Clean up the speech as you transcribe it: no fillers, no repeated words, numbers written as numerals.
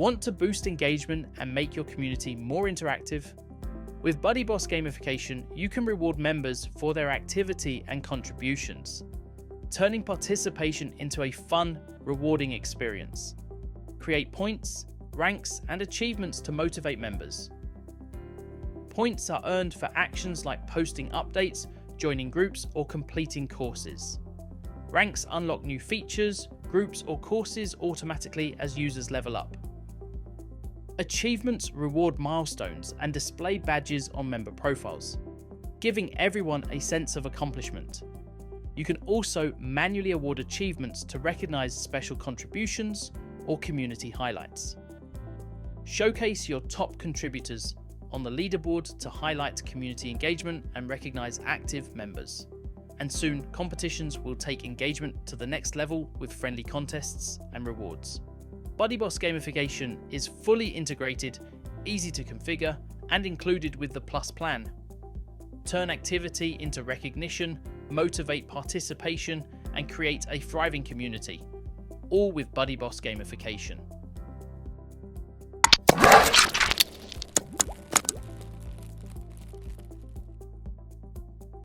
Want to boost engagement and make your community more interactive? With BuddyBoss Gamification, you can reward members for their activity and contributions, turning participation into a fun, rewarding experience. Create points, ranks, and achievements to motivate members. Points are earned for actions like posting updates, joining groups, or completing courses. Ranks unlock new features, groups, or courses automatically as users level up. Achievements reward milestones and display badges on member profiles, giving everyone a sense of accomplishment. You can also manually award achievements to recognize special contributions or community highlights. Showcase your top contributors on the leaderboard to highlight community engagement and recognize active members. And soon, competitions will take engagement to the next level with friendly contests and rewards. BuddyBoss Gamification is fully integrated, easy to configure, and included with the Plus plan. Turn activity into recognition, motivate participation, and create a thriving community, all with BuddyBoss Gamification.